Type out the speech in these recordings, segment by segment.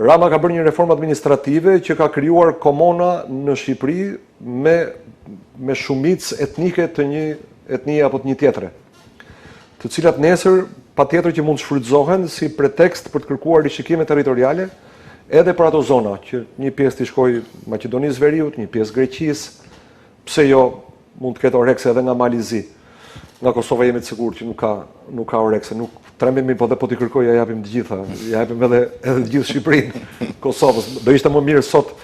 Rama ka bërë një reformë administrative që ka krijuar komuna në Shqipëri me shumicë etnike të një etnie apo të një tjetre, të cilat nesër patjetër që mund të shfrytëzohen si pretekst për të kërkuar rishikime territoriale edhe për ato zona, që një pjesë të shkojë Maqedonisë Veriut, një pjesë Greqisë, pse jo mund të ketë orekse edhe nga Mali Zi. Nga Kosova jemi të sigurt që nuk ka orekse, nuk trembemi, po t'i kërkoj ja japim të gjitha, ja japim edhe të gjithë Shqipërinë, Kosovës. Do ishte më mirë sot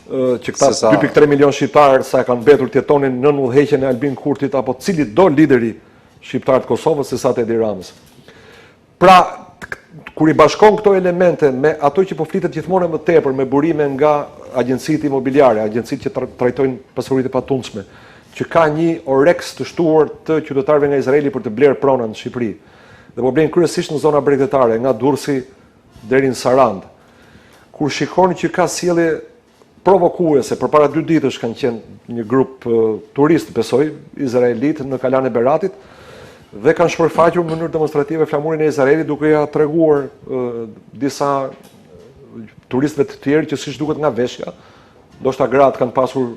që këta 2.3 milion shqiptarë sa kanë mbetur të jetonin nën udhëheqjen e Albin Kurtit apo cili do lideri shqiptar të Kosovës se sa të Edi Ramës. Pra, kur i bashkon këto elemente me ato që po flitet gjithmonë më tepër me burime nga agjencitë imobiliare, agjencitë që trajtojnë pasuritë e patundshme, që ka një oreks të shtuar të qytetarëve nga Izraeli për të blerë prona në Shqipëri. Dhe po blenë kryesisht në zona bregdetare, nga Durrësi deri në Sarand. Kur shikoni që ka sjellje provokuese, përpara 2 ditësh kanë qenë një grup turistë, besoj, izraelit në Kalan e Beratit, dhe kanë shpërfaqur në mënyrë demonstrative flamurin e Izraelit duke ja treguar disa turistëve të tjerë që siç duket nga veshja, ndoshta gratë kanë pasur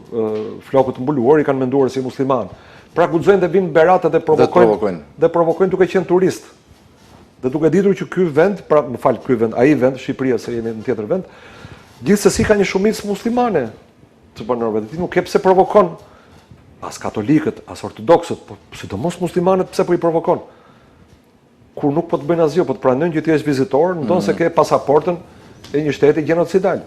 flokët të mbuluar, i kanë menduar si musliman. Pra guxojnë të vinë në Berat dhe provokojnë duke qenë turist. Dhe duke ditur që ky vend, pra më fal, ky vend, ai vend, Shqipëria se jemi në tjetër vend, gjithsesi ka një shumicë muslimane të banorëve. Ti nuk e pse provokon as katolikët, as ortodoksët, po sidomos muslimanët pse po i provokon? Kur nuk po të bëjnë asgjë, po të pranojnë që ti je vizitor, ndonë se ke pasaportën e një shteti gjenocidal.